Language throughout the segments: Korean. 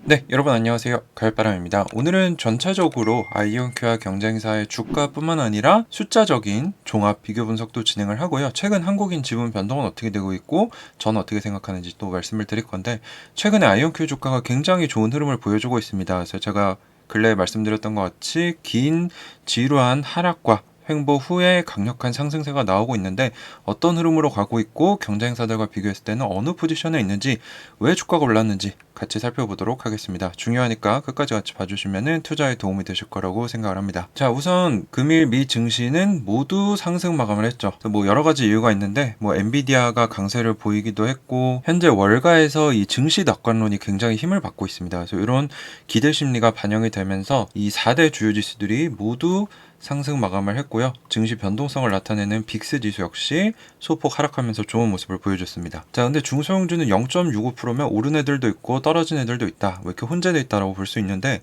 네, 여러분 안녕하세요. 가을바람입니다. 오늘은 전체적으로 아이온큐와 경쟁사의 주가뿐만 아니라 숫자적인 종합 비교 분석도 진행을 하고요. 최근 한국인 지분 변동은 어떻게 되고 있고 저는 어떻게 생각하는지 또 말씀을 드릴 건데, 최근에 아이온큐 주가가 굉장히 좋은 흐름을 보여주고 있습니다. 그래서 제가 근래에 말씀드렸던 것 같이 긴 지루한 하락과 횡보 후에 강력한 상승세가 나오고 있는데, 어떤 흐름으로 가고 있고 경쟁사들과 비교했을 때는 어느 포지션에 있는지, 왜 주가가 올랐는지 같이 살펴보도록 하겠습니다. 중요하니까 끝까지 같이 봐주시면 투자에 도움이 되실 거라고 생각을 합니다. 자, 우선 금일 미 증시는 모두 상승 마감을 했죠. 뭐 여러 가지 이유가 있는데, 뭐 엔비디아가 강세를 보이기도 했고, 현재 월가에서 이 증시 낙관론이 굉장히 힘을 받고 있습니다. 그래서 이런 기대 심리가 반영이 되면서 이 4대 주요 지수들이 모두 상승 마감을 했고요. 증시 변동성을 나타내는 빅스 지수 역시 소폭 하락하면서 좋은 모습을 보여줬습니다. 자, 근데 중소형주는 0.65%면 오른 애들도 있고 떨어진 애들도 있다. 왜 이렇게 혼재돼 있다라고 볼 수 있는데,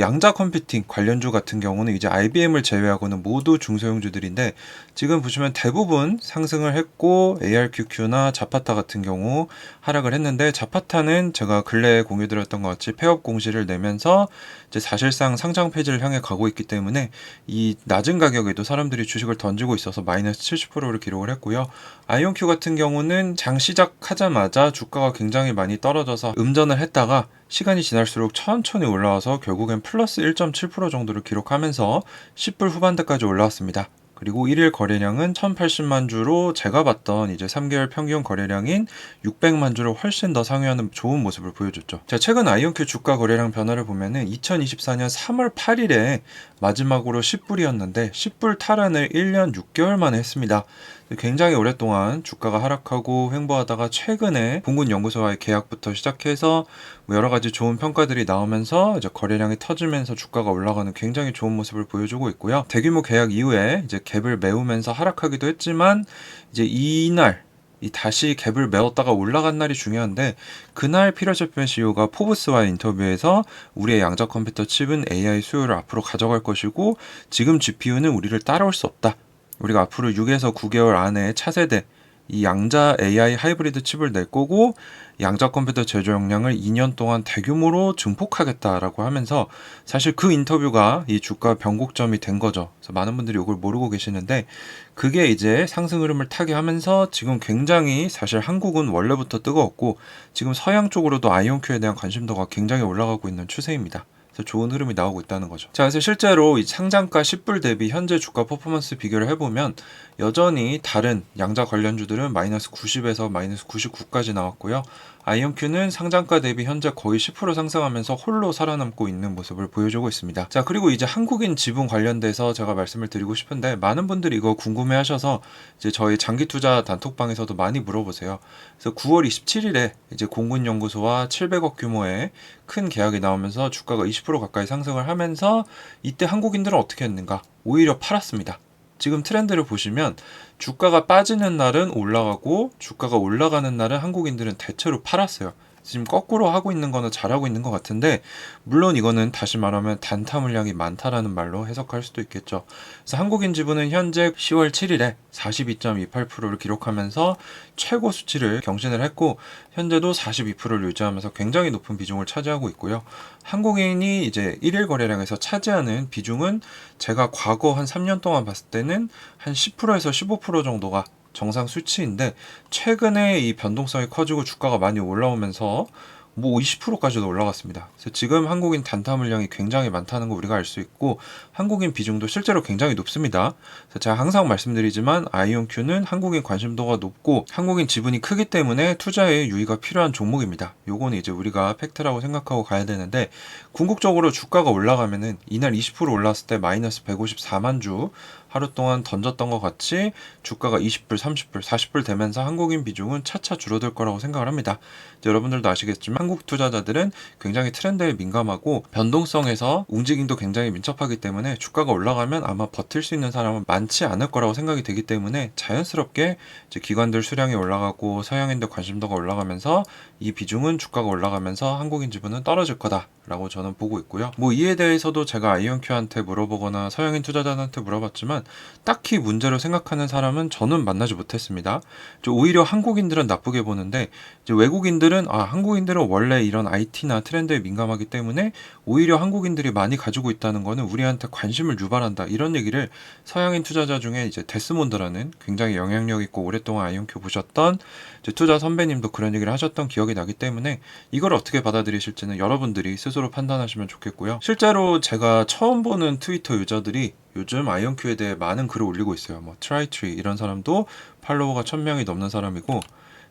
양자 컴퓨팅 관련주 같은 경우는 이제 IBM을 제외하고는 모두 중소형주들인데, 지금 보시면 대부분 상승을 했고 ARQQ나 자파타 같은 경우 하락을 했는데, 자파타는 제가 근래에 공유드렸던 것 같이 폐업 공시를 내면서 이제 사실상 상장 폐지를 향해 가고 있기 때문에 이 낮은 가격에도 사람들이 주식을 던지고 있어서 마이너스 70%를 기록을 했고요. 아이온큐 같은 경우는 장 시작하자마자 주가가 굉장히 많이 떨어져서 음전을 했다가 시간이 지날수록 천천히 올라와서 결국엔 플러스 1.7% 정도를 기록하면서 10불 후반대까지 올라왔습니다. 그리고 1일 거래량은 1080만 주로 제가 봤던 이제 3개월 평균 거래량인 600만 주를 훨씬 더 상회하는 좋은 모습을 보여줬죠. 자, 최근 아이온큐 주가 거래량 변화를 보면은 2024년 3월 8일에 마지막으로 10불이었는데 10불 탈환을 1년 6개월 만에 했습니다. 굉장히 오랫동안 주가가 하락하고 횡보하다가 최근에 공군연구소와의 계약부터 시작해서 뭐 여러 가지 좋은 평가들이 나오면서 이제 거래량이 터지면서 주가가 올라가는 굉장히 좋은 모습을 보여주고 있고요. 대규모 계약 이후에 이제 갭을 메우면서 하락하기도 했지만, 이제 이날 이 다시 갭을 메웠다가 올라간 날이 중요한데, 그날 피터 제프맨 CEO가 포브스와의 인터뷰에서 우리의 양자 컴퓨터 칩은 AI 수요를 앞으로 가져갈 것이고 지금 GPU는 우리를 따라올 수 없다. 우리가 앞으로 6에서 9개월 안에 차세대 이 양자 AI 하이브리드 칩을 낼 거고, 양자 컴퓨터 제조 역량을 2년 동안 대규모로 증폭하겠다라고 하면서, 사실 그 인터뷰가 이 주가 변곡점이 된 거죠. 그래서 많은 분들이 이걸 모르고 계시는데, 그게 이제 상승 흐름을 타게 하면서 지금 굉장히, 사실 한국은 원래부터 뜨거웠고 지금 서양 쪽으로도 아이온큐에 대한 관심도가 굉장히 올라가고 있는 추세입니다. 그래서 좋은 흐름이 나오고 있다는 거죠. 자, 그래서 실제로 이 상장가 10불 대비 현재 주가 퍼포먼스 비교를 해보면 여전히 다른 양자 관련주들은 마이너스 90에서 마이너스 99까지 나왔고요. 아이온큐는 상장가 대비 현재 거의 10% 상승하면서 홀로 살아남고 있는 모습을 보여주고 있습니다. 자, 그리고 이제 한국인 지분 관련돼서 제가 말씀을 드리고 싶은데, 많은 분들이 이거 궁금해 하셔서 이제 저희 장기 투자 단톡방에서도 많이 물어보세요. 그래서 9월 27일에 이제 공군연구소와 700억 규모의 큰 계약이 나오면서 주가가 20% 가까이 상승을 하면서, 이때 한국인들은 어떻게 했는가? 오히려 팔았습니다. 지금 트렌드를 보시면 주가가 빠지는 날은 올라가고 주가가 올라가는 날은 한국인들은 대체로 팔았어요. 지금 거꾸로 하고 있는 거는 잘하고 있는 것 같은데, 물론 이거는 다시 말하면 단타 물량이 많다라는 말로 해석할 수도 있겠죠. 그래서 한국인 지분은 현재 10월 7일에 42.28%를 기록하면서 최고 수치를 경신을 했고, 현재도 42%를 유지하면서 굉장히 높은 비중을 차지하고 있고요. 한국인이 이제 1일 거래량에서 차지하는 비중은 제가 과거 한 3년 동안 봤을 때는 한 10%에서 15% 정도가 정상 수치인데, 최근에 이 변동성이 커지고 주가가 많이 올라오면서 뭐 20%까지도 올라갔습니다. 그래서 지금 한국인 단타 물량이 굉장히 많다는 거 우리가 알 수 있고, 한국인 비중도 실제로 굉장히 높습니다. 그래서 제가 항상 말씀드리지만 아이온큐는 한국인 관심도가 높고 한국인 지분이 크기 때문에 투자에 유의가 필요한 종목입니다. 요거는 이제 우리가 팩트라고 생각하고 가야 되는데, 궁극적으로 주가가 올라가면은 이날 20% 올랐을 때 마이너스 154만 주 하루 동안 던졌던 것 같이 주가가 20불, 30불, 40불 되면서 한국인 비중은 차차 줄어들 거라고 생각을 합니다. 여러분들도 아시겠지만 한국 투자자들은 굉장히 트렌드에 민감하고 변동성에서 움직임도 굉장히 민첩하기 때문에 주가가 올라가면 아마 버틸 수 있는 사람은 많지 않을 거라고 생각이 되기 때문에, 자연스럽게 이제 기관들 수량이 올라가고 서양인들 관심도가 올라가면서 이 비중은 주가가 올라가면서 한국인 지분은 떨어질 거다라고 저는 보고 있고요. 뭐 이에 대해서도 제가 아이온큐한테 물어보거나 서양인 투자자한테 물어봤지만 있지만 딱히 문제로 생각하는 사람은 저는 만나지 못했습니다. 오히려 한국인들은 나쁘게 보는데 이제 외국인들은 한국인들은 원래 이런 IT나 트렌드에 민감하기 때문에 오히려 한국인들이 많이 가지고 있다는 거는 우리한테 관심을 유발한다, 이런 얘기를 서양인 투자자 중에 이제 데스몬드라는 굉장히 영향력 있고 오랫동안 아이온큐 보셨던 이제 투자 선배님도 그런 얘기를 하셨던 기억이 나기 때문에 이걸 어떻게 받아들이실지는 여러분들이 스스로 판단하시면 좋겠고요. 실제로 제가 처음 보는 트위터 유저들이 요즘 아이온큐에 대해 많은 글을 올리고 있어요. 뭐 트라이트리 이런 사람도 팔로워가 1000명이 넘는 사람이고,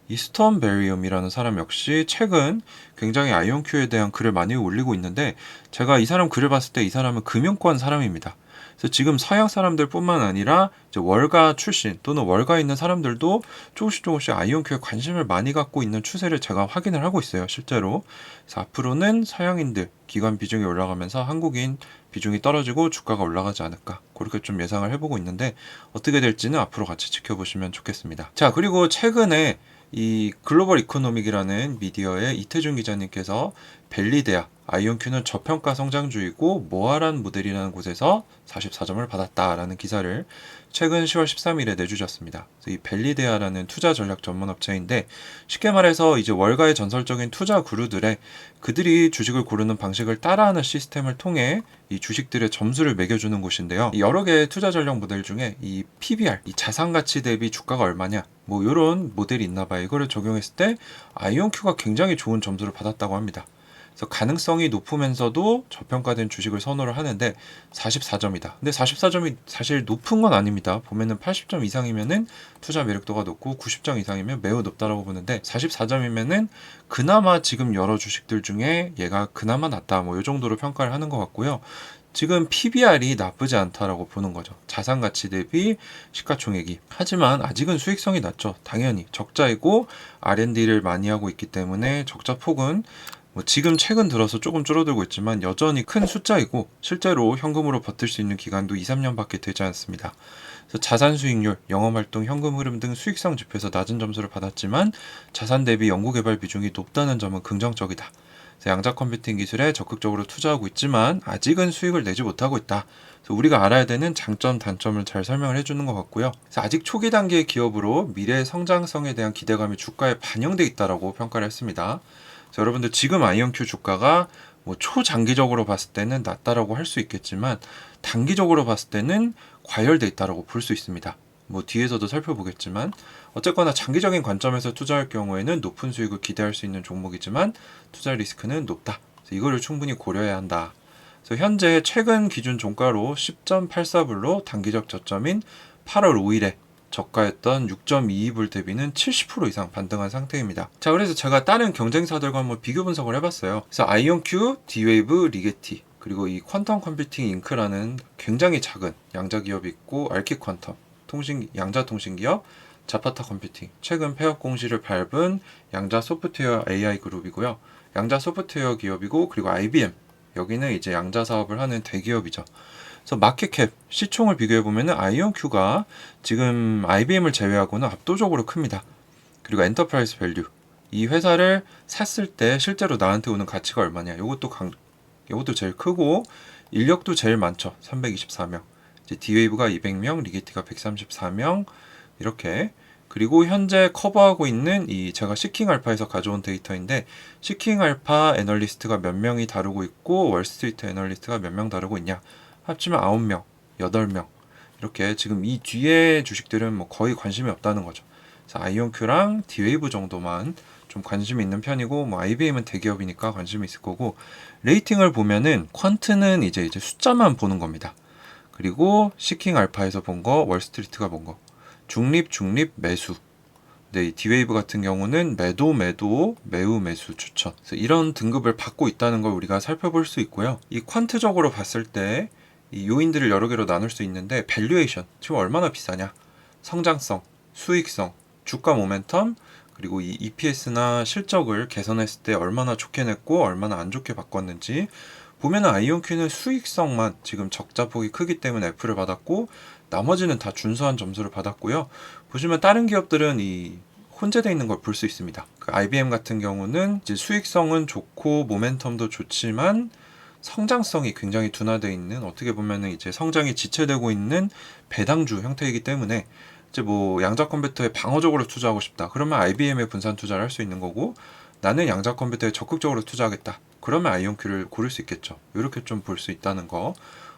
이 스톤 베리움이라는 사람 역시 최근 굉장히 아이온큐에 대한 글을 많이 올리고 있는데, 제가 이 사람 글을 봤을 때 이 사람은 금융권 사람입니다. 그래서 지금 서양 사람들뿐만 아니라 이제 월가 출신 또는 월가 있는 사람들도 조금씩 아이온큐에 관심을 많이 갖고 있는 추세를 제가 확인을 하고 있어요, 실제로. 그래서 앞으로는 서양인들 기관 비중이 올라가면서 한국인 비중이 떨어지고 주가가 올라가지 않을까, 그렇게 좀 예상을 해보고 있는데 어떻게 될지는 앞으로 같이 지켜보시면 좋겠습니다. 자, 그리고 최근에 이 글로벌 이코노믹이라는 미디어의 이태준 기자님께서 벨리대학 아이온큐는 저평가 성장주의고 모아란 모델이라는 곳에서 44점을 받았다라는 기사를 최근 10월 13일에 내주셨습니다. 이 벨리데아라는 투자 전략 전문 업체인데, 쉽게 말해서 이제 월가의 전설적인 투자 구루들의 그들이 주식을 고르는 방식을 따라하는 시스템을 통해 이 주식들의 점수를 매겨주는 곳인데요. 여러 개의 투자 전략 모델 중에 이 PBR, 이 자산 가치 대비 주가가 얼마냐, 뭐 이런 모델이 있나 봐요. 이거를 적용했을 때 아이온큐가 굉장히 좋은 점수를 받았다고 합니다. 그래서 가능성이 높으면서도 저평가된 주식을 선호를 하는데 44점이다. 근데 44점이 사실 높은 건 아닙니다. 보면은 80점 이상이면은 투자 매력도가 높고 90점 이상이면 매우 높다라고 보는데, 44점이면은 그나마 지금 여러 주식들 중에 얘가 그나마 낫다, 뭐 이 정도로 평가를 하는 것 같고요. 지금 PBR이 나쁘지 않다라고 보는 거죠. 자산 가치 대비 시가총액이. 하지만 아직은 수익성이 낮죠. 당연히 적자이고 R&D를 많이 하고 있기 때문에 적자 폭은 뭐 지금 최근 들어서 조금 줄어들고 있지만 여전히 큰 숫자이고, 실제로 현금으로 버틸 수 있는 기간도 2, 3년밖에 되지 않습니다. 그래서 자산 수익률, 영업활동, 현금 흐름 등 수익성 지표에서 낮은 점수를 받았지만 자산 대비 연구개발 비중이 높다는 점은 긍정적이다. 그래서 양자 컴퓨팅 기술에 적극적으로 투자하고 있지만 아직은 수익을 내지 못하고 있다. 그래서 우리가 알아야 되는 장점, 단점을 잘 설명을 해주는 것 같고요. 그래서 아직 초기 단계의 기업으로 미래의 성장성에 대한 기대감이 주가에 반영돼 있다라고 평가를 했습니다. 그래서 여러분들 지금 아이온큐 주가가 뭐 초장기적으로 봤을 때는 낮다라고 할 수 있겠지만 단기적으로 봤을 때는 과열돼 있다라고 볼 수 있습니다. 뭐 뒤에서도 살펴보겠지만 어쨌거나 장기적인 관점에서 투자할 경우에는 높은 수익을 기대할 수 있는 종목이지만 투자 리스크는 높다. 그래서 이거를 충분히 고려해야 한다. 그래서 현재 최근 기준 종가로 10.84불로 단기적 저점인 8월 5일에 저가였던 6.22불 대비는 70% 이상 반등한 상태입니다. 자, 그래서 제가 다른 경쟁사들과 한번 비교 분석을 해봤어요. 그래서 아이온큐, D-Wave, 리게티, 그리고 이 퀀텀 컴퓨팅 잉크라는 굉장히 작은 양자 기업이 있고, 알키 퀀텀 양자 통신 기업, 자파타 컴퓨팅, 최근 폐업 공시를 밟은 양자 소프트웨어 AI 그룹이고요. 양자 소프트웨어 기업이고, 그리고 IBM, 여기는 이제 양자 사업을 하는 대기업이죠. 그래서 마켓캡, 시총을 비교해보면 아이온큐가 지금 IBM을 제외하고는 압도적으로 큽니다. 그리고 엔터프라이즈 밸류, 이 회사를 샀을 때 실제로 나한테 오는 가치가 얼마냐, 이것도 제일 크고 인력도 제일 많죠. 324명. 이제 D-Wave가 200명, 리게티가 134명, 이렇게. 그리고 현재 커버하고 있는 이 제가 시킹알파에서 가져온 데이터인데, 시킹알파 애널리스트가 몇 명이 다루고 있고 월스트리트 애널리스트가 몇 명 다루고 있냐, 합치면 9명, 8명, 이렇게 지금 이 뒤에 주식들은 뭐 거의 관심이 없다는 거죠. 그래서 아이온큐랑 D-Wave 정도만 좀 관심이 있는 편이고, 뭐 IBM은 대기업이니까 관심이 있을 거고, 레이팅을 보면은 퀀트는 이제 숫자만 보는 겁니다. 그리고 시킹 알파에서 본 거, 월스트리트가 본 거, 중립, 매수. 네, 이 D-Wave 같은 경우는 매도, 매우 매수 추천. 그래서 이런 등급을 받고 있다는 걸 우리가 살펴볼 수 있고요. 이 퀀트적으로 봤을 때 이 요인들을 여러 개로 나눌 수 있는데, 밸류에이션, 지금 얼마나 비싸냐, 성장성, 수익성, 주가 모멘텀, 그리고 이 EPS나 실적을 개선했을 때 얼마나 좋게 냈고 얼마나 안 좋게 바꿨는지 보면은 아이온큐는 수익성만 지금 적자폭이 크기 때문에 F를 받았고, 나머지는 다 준수한 점수를 받았고요. 보시면 다른 기업들은 이 혼재되어 있는 걸 볼 수 있습니다. 그 IBM 같은 경우는 이제 수익성은 좋고 모멘텀도 좋지만 성장성이 굉장히 둔화되어 있는, 어떻게 보면은 이제 성장이 지체되고 있는 배당주 형태이기 때문에 이제 뭐 양자 컴퓨터에 방어적으로 투자하고 싶다. 그러면 IBM에 분산 투자를 할 수 있는 거고, 나는 양자 컴퓨터에 적극적으로 투자하겠다. 그러면 아이온큐를 고를 수 있겠죠. 이렇게 좀 볼 수 있다는 거.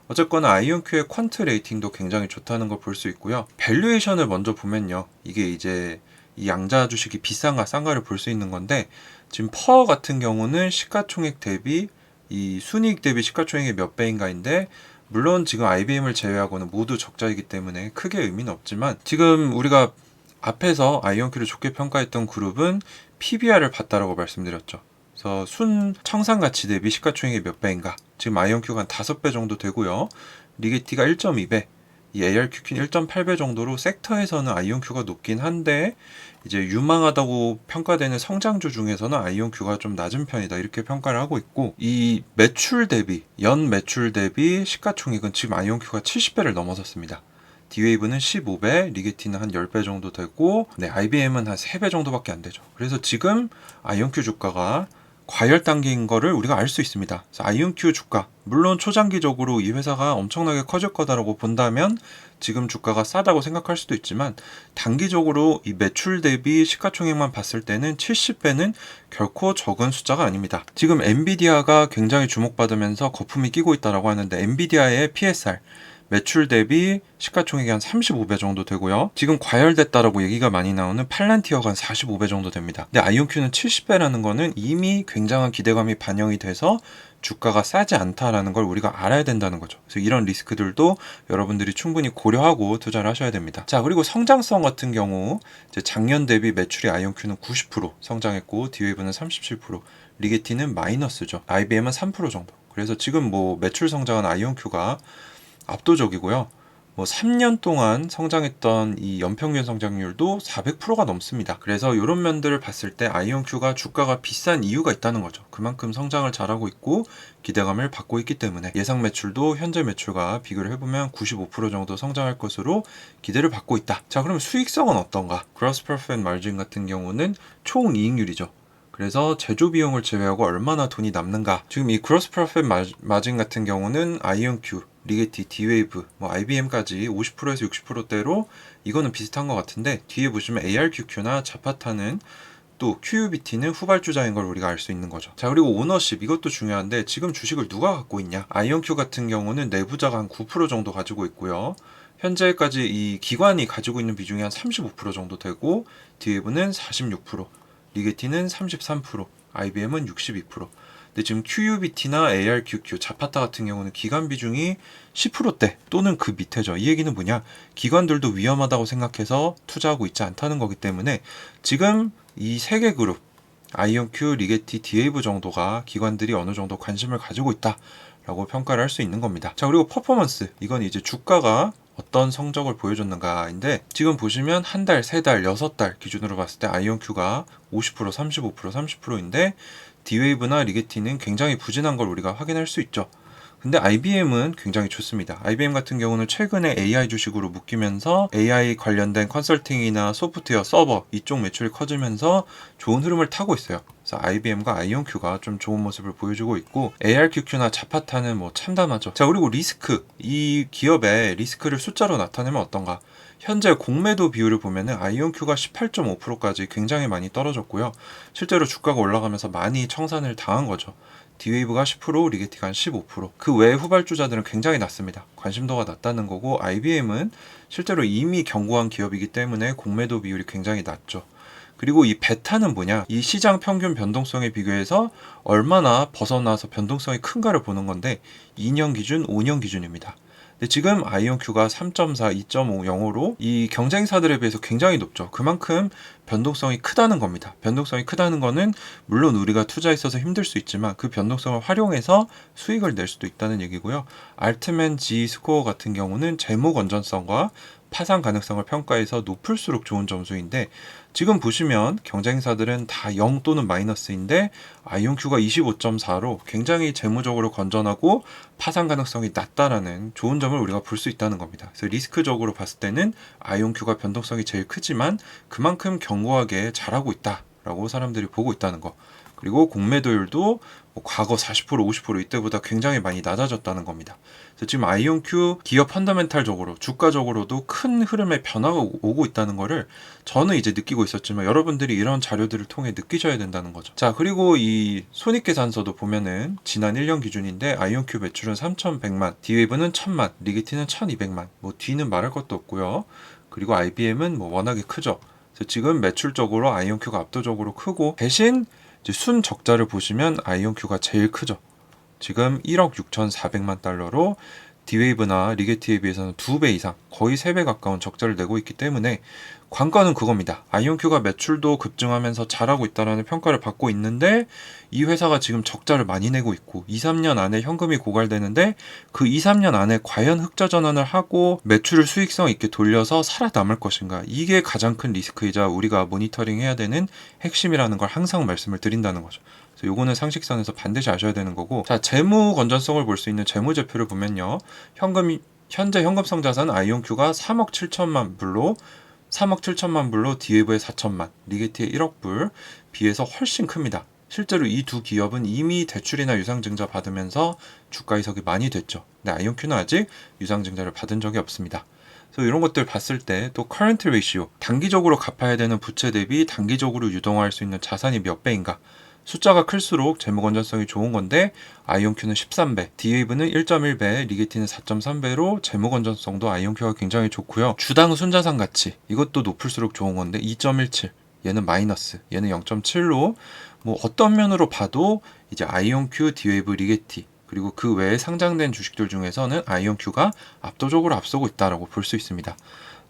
어쨌거나 아이온큐의 퀀트 레이팅도 굉장히 좋다는 걸 볼 수 있고요. 밸류에이션을 먼저 보면요. 이게 이제 이 양자 주식이 비싼가 싼가를 볼 수 있는 건데, 지금 퍼 같은 경우는 시가총액 대비 이 순이익 대비 시가총액이 몇 배인가인데, 물론 지금 IBM을 제외하고는 모두 적자이기 때문에 크게 의미는 없지만, 지금 우리가 앞에서 아이온큐를 좋게 평가했던 그룹은 PBR을 봤다라고 말씀드렸죠. 그래서 순 청산 가치 대비 시가총액이 몇 배인가? 지금 아이온큐가 한 5배 정도 되고요. 리게티가 1.2배, 이 ARQQ는 1.8배 정도로 섹터에서는 아이온큐가 높긴 한데, 이제 유망하다고 평가되는 성장주 중에서는 아이온큐가 좀 낮은 편이다, 이렇게 평가를 하고 있고, 이 매출 대비, 연 매출 대비 시가총액은 지금 아이온큐가 70배를 넘어섰습니다. D-Wave는 15배, 리게티는 한 10배 정도 되고, 네, IBM은 한 3배 정도밖에 안 되죠. 그래서 지금 아이온큐 주가가 과열 단계인 거를 우리가 알 수 있습니다. 그래서 아이온큐 주가, 물론 초장기적으로 이 회사가 엄청나게 커질 거다라고 본다면 지금 주가가 싸다고 생각할 수도 있지만, 단기적으로 이 매출 대비 시가총액만 봤을 때는 70배는 결코 적은 숫자가 아닙니다. 지금 엔비디아가 굉장히 주목받으면서 거품이 끼고 있다라고 하는데, 엔비디아의 PSR, 매출 대비 시가총액이 한 35배 정도 되고요. 지금 과열됐다라고 얘기가 많이 나오는 팔란티어가 한 45배 정도 됩니다. 근데 아이온큐는 70배라는 거는 이미 굉장한 기대감이 반영이 돼서 주가가 싸지 않다라는 걸 우리가 알아야 된다는 거죠. 그래서 이런 리스크들도 여러분들이 충분히 고려하고 투자를 하셔야 됩니다. 자, 그리고 성장성 같은 경우 이제 작년 대비 매출이 아이온큐는 90% 성장했고, D-Wave는 37%, 리게티는 마이너스죠. IBM은 3% 정도. 그래서 지금 뭐 매출 성장은 아이온큐가 압도적이고요. 뭐 3년 동안 성장했던 이 연평균 성장률도 400%가 넘습니다. 그래서 이런 면들을 봤을 때 아이온큐가 주가가 비싼 이유가 있다는 거죠. 그만큼 성장을 잘하고 있고 기대감을 받고 있기 때문에 예상 매출도 현재 매출과 비교를 해보면 95% 정도 성장할 것으로 기대를 받고 있다. 자, 그럼 수익성은 어떤가? Gross Profit Margin 같은 경우는 총 이익률이죠. 그래서 제조 비용을 제외하고 얼마나 돈이 남는가? 지금 이 Gross Profit Margin 같은 경우는 아이온큐, 리게티, D-Wave, 뭐 IBM까지 50%에서 60%대로 이거는 비슷한 것 같은데, 뒤에 보시면 ARQQ나 자파타는 또 QUBT는 후발주자인 걸 우리가 알 수 있는 거죠. 자, 그리고 오너십, 이것도 중요한데 지금 주식을 누가 갖고 있냐? 아이온큐 같은 경우는 내부자가 한 9% 정도 가지고 있고요. 현재까지 이 기관이 가지고 있는 비중이 한 35% 정도 되고, D-Wave는 46%, 리게티는 33%, IBM은 62%. 근데 지금 QUBT나 ARQQ, 자파타 같은 경우는 기관 비중이 10%대 또는 그 밑에죠. 이 얘기는 뭐냐? 기관들도 위험하다고 생각해서 투자하고 있지 않다는 거기 때문에 지금 이 세 개 그룹, 아이온큐, 리게티, D-Wave 정도가 기관들이 어느 정도 관심을 가지고 있다라고 평가를 할 수 있는 겁니다. 자, 그리고 퍼포먼스, 이건 이제 주가가 어떤 성적을 보여줬는가인데, 지금 보시면 한 달, 세 달, 6달 기준으로 봤을 때 아이온큐가 50%, 35%, 30%인데 D-Wave나 리게티는 굉장히 부진한 걸 우리가 확인할 수 있죠. 근데 IBM은 굉장히 좋습니다. IBM 같은 경우는 최근에 AI 주식으로 묶이면서 AI 관련된 컨설팅이나 소프트웨어, 서버 이쪽 매출이 커지면서 좋은 흐름을 타고 있어요. 그래서 IBM과 아이온큐가 좀 좋은 모습을 보여주고 있고, ARQQ나 자파타는 뭐 참담하죠. 자, 그리고 리스크, 이 기업의 리스크를 숫자로 나타내면 어떤가? 현재 공매도 비율을 보면은 아이온큐가 18.5%까지 굉장히 많이 떨어졌고요. 실제로 주가가 올라가면서 많이 청산을 당한 거죠. D-Wave가 10%, 리게티가 한 15%. 그 외의 후발주자들은 굉장히 낮습니다. 관심도가 낮다는 거고, IBM은 실제로 이미 견고한 기업이기 때문에 공매도 비율이 굉장히 낮죠. 그리고 이 베타는 뭐냐? 이 시장 평균 변동성에 비교해서 얼마나 벗어나서 변동성이 큰가를 보는 건데, 2년 기준, 5년 기준입니다. 근데 지금 아이온큐가 3.4, 2.5 영어로 이 경쟁사들에 비해서 굉장히 높죠. 그만큼 변동성이 크다는 겁니다. 변동성이 크다는 거는 물론 우리가 투자했어서 힘들 수 있지만 그 변동성을 활용해서 수익을 낼 수도 있다는 얘기고요. 알트맨 G 스코어 같은 경우는 재무 건전성과 파산 가능성을 평가해서 높을수록 좋은 점수인데, 지금 보시면 경쟁사들은 다 0 또는 마이너스인데 아이온큐가 25.4로 굉장히 재무적으로 건전하고 파산 가능성이 낮다라는 좋은 점을 우리가 볼 수 있다는 겁니다. 그래서 리스크적으로 봤을 때는 아이온큐가 변동성이 제일 크지만 그만큼 견고하게 잘하고 있다 라고 사람들이 보고 있다는 거. 그리고 공매도율도 뭐 과거 40% 50% 이때보다 굉장히 많이 낮아졌다는 겁니다. 그래서 지금 아이온큐 기업 펀더멘탈적으로 주가적으로도 큰 흐름의 변화가 오고 있다는 거를 저는 이제 느끼고 있었지만 여러분들이 이런 자료들을 통해 느끼셔야 된다는 거죠. 자, 그리고 이 손익계산서도 보면은 지난 1년 기준인데 아이온큐 매출은 3,100만, D웨이브는 1,000만, 리게티는 1,200만. 뭐 D는 말할 것도 없고요. 그리고 IBM은 뭐 워낙에 크죠. 그래서 지금 매출적으로 아이온큐가 압도적으로 크고, 대신 이제 순 적자를 보시면 아이온큐가 제일 크죠. 지금 1억 6,400만 달러로 D웨이브나 리게티에 비해서는 2배 이상, 거의 3배 가까운 적자를 내고 있기 때문에 관건은 그겁니다. 아이온큐가 매출도 급증하면서 잘하고 있다는 평가를 받고 있는데 이 회사가 지금 적자를 많이 내고 있고 2, 3년 안에 현금이 고갈되는데 그 2, 3년 안에 과연 흑자 전환을 하고 매출을 수익성 있게 돌려서 살아남을 것인가, 이게 가장 큰 리스크이자 우리가 모니터링 해야 되는 핵심이라는 걸 항상 말씀을 드린다는 거죠. 요거는 상식선에서 반드시 아셔야 되는 거고, 자, 재무 건전성을 볼 수 있는 재무제표를 보면요, 현재 현금성 자산 아이온큐가 3억 7천만 불로 3억 7천만 불로 D웨이브의 4천만, 리게티의 1억 불 비해서 훨씬 큽니다. 실제로 이 두 기업은 이미 대출이나 유상증자 받으면서 주가 이석이 많이 됐죠. 근데 아이온큐는 아직 유상증자를 받은 적이 없습니다. 그래서 이런 것들 봤을 때 또 커런트 레이시오, 단기적으로 갚아야 되는 부채 대비 단기적으로 유동화할 수 있는 자산이 몇 배인가, 숫자가 클수록 재무 건전성이 좋은 건데 아이온큐는 13배, D웨이브는 1.1배, 리게티는 4.3배로 재무 건전성도 아이온큐가 굉장히 좋고요. 주당 순자산 가치, 이것도 높을수록 좋은 건데 2.17, 얘는 마이너스, 얘는 0.7로 뭐 어떤 면으로 봐도 이제 아이온큐, D웨이브, 리게티 그리고 그 외에 상장된 주식들 중에서는 아이온큐가 압도적으로 앞서고 있다라고 볼 수 있습니다.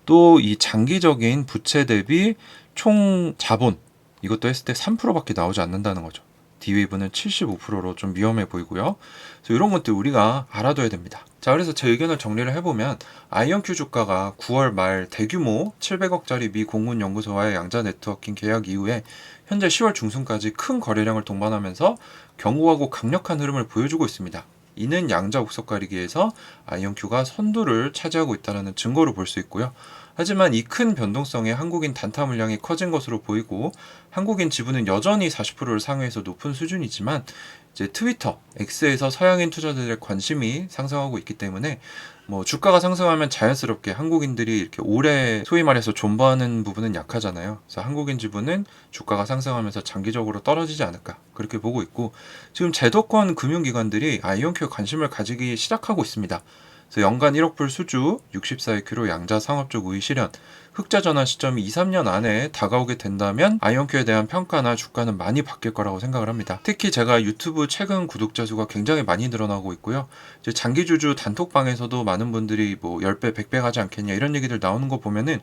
또 이 장기적인 부채 대비 총 자본, 이것도 했을 때 3%밖에 나오지 않는다는 거죠. D웨이브는 75%로 좀 위험해 보이고요. 그래서 이런 것들 우리가 알아둬야 됩니다. 자, 그래서 제 의견을 정리를 해보면 아이온큐 주가가 9월 말 대규모 700억짜리 미 공군 연구소와의 양자 네트워킹 계약 이후에 현재 10월 중순까지 큰 거래량을 동반하면서 견고하고 강력한 흐름을 보여주고 있습니다. 이는 양자 곡석 가리기에서 아이온큐가 선두를 차지하고 있다는 증거로 볼 수 있고요. 하지만 이 큰 변동성에 한국인 단타 물량이 커진 것으로 보이고, 한국인 지분은 여전히 40%를 상회해서 높은 수준이지만 이제 트위터, X에서 서양인 투자자들의 관심이 상승하고 있기 때문에 뭐 주가가 상승하면 자연스럽게 한국인들이 이렇게 오래 소위 말해서 존버하는 부분은 약하잖아요. 그래서 한국인 지분은 주가가 상승하면서 장기적으로 떨어지지 않을까, 그렇게 보고 있고, 지금 제도권 금융기관들이 아이온큐에 관심을 가지기 시작하고 있습니다. 그래서 연간 1억 불 수주, 64EQ로 양자 상업적 우위 실현, 흑자 전환 시점이 2, 3년 안에 다가오게 된다면 아이온큐에 대한 평가나 주가는 많이 바뀔 거라고 생각을 합니다. 특히 제가 유튜브 최근 구독자 수가 굉장히 많이 늘어나고 있고요. 이제 장기주주 단톡방에서도 많은 분들이 뭐 10배, 100배 가지 않겠냐 이런 얘기들 나오는 거 보면은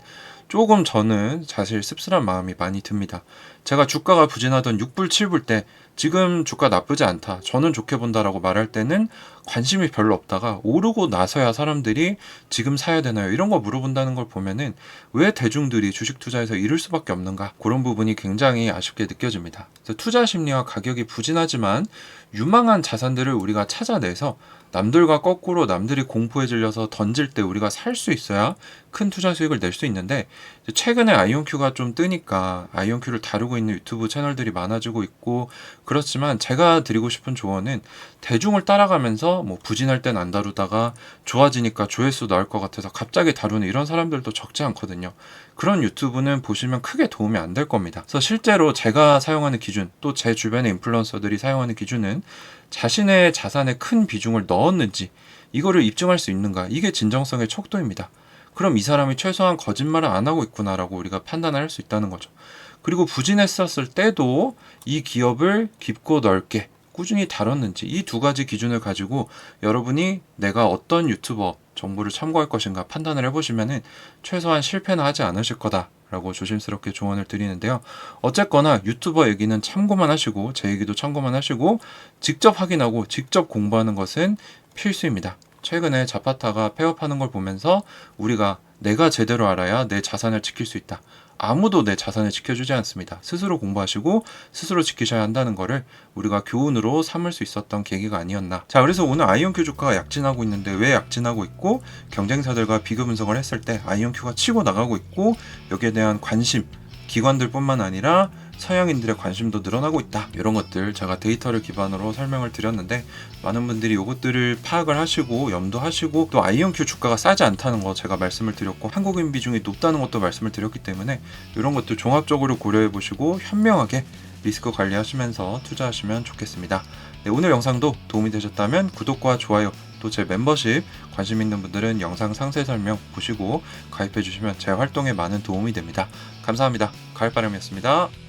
조금 저는 사실 씁쓸한 마음이 많이 듭니다. 제가 주가가 부진하던 6불, 7불 때 지금 주가 나쁘지 않다, 저는 좋게 본다라고 말할 때는 관심이 별로 없다가 오르고 나서야 사람들이 지금 사야 되나요? 이런 거 물어본다는 걸 보면은 왜 대중들이 주식 투자에서 이럴 수밖에 없는가? 그런 부분이 굉장히 아쉽게 느껴집니다. 그래서 투자 심리와 가격이 부진하지만 유망한 자산들을 우리가 찾아내서 남들과 거꾸로 남들이 공포에 질려서 던질 때 우리가 살 수 있어야 큰 투자 수익을 낼 수 있는데, 최근에 아이온큐가 좀 뜨니까 아이온큐를 다루고 있는 유튜브 채널들이 많아지고 있고, 그렇지만 제가 드리고 싶은 조언은 대중을 따라가면서 뭐 부진할 땐 안 다루다가 좋아지니까 조회수 나올 것 같아서 갑자기 다루는 이런 사람들도 적지 않거든요. 그런 유튜브는 보시면 크게 도움이 안 될 겁니다. 그래서 실제로 제가 사용하는 기준, 또 제 주변의 인플루언서들이 사용하는 기준은 자신의 자산에 큰 비중을 넣었는지, 이거를 입증할 수 있는가, 이게 진정성의 척도입니다. 그럼 이 사람이 최소한 거짓말을 안 하고 있구나라고 우리가 판단을 할 수 있다는 거죠. 그리고 부진했었을 때도 이 기업을 깊고 넓게 꾸준히 다뤘는지, 이 두 가지 기준을 가지고 여러분이 내가 어떤 유튜버 정보를 참고할 것인가 판단을 해보시면은 최소한 실패는 하지 않으실 거다 라고 조심스럽게 조언을 드리는데요. 어쨌거나 유튜버 얘기는 참고만 하시고 제 얘기도 참고만 하시고 직접 확인하고 직접 공부하는 것은 필수입니다. 최근에 자파타가 폐업하는 걸 보면서 우리가 내가 제대로 알아야 내 자산을 지킬 수 있다. 아무도 내 자산을 지켜주지 않습니다. 스스로 공부하시고 스스로 지키셔야 한다는 거를 우리가 교훈으로 삼을 수 있었던 계기가 아니었나. 자, 그래서 오늘 아이온큐 주가가 약진하고 있는데 왜 약진하고 있고, 경쟁사들과 비교 분석을 했을 때 아이온큐가 치고 나가고 있고, 여기에 대한 관심, 기관들 뿐만 아니라 서양인들의 관심도 늘어나고 있다. 이런 것들 제가 데이터를 기반으로 설명을 드렸는데 많은 분들이 이것들을 파악을 하시고 염두하시고 또 아이온큐 주가가 싸지 않다는 거 제가 말씀을 드렸고 한국인 비중이 높다는 것도 말씀을 드렸기 때문에 이런 것들 종합적으로 고려해 보시고 현명하게 리스크 관리하시면서 투자하시면 좋겠습니다. 네, 오늘 영상도 도움이 되셨다면 구독과 좋아요 또 제 멤버십 관심 있는 분들은 영상 상세 설명 보시고 가입해 주시면 제 활동에 많은 도움이 됩니다. 감사합니다. 가을바람이었습니다.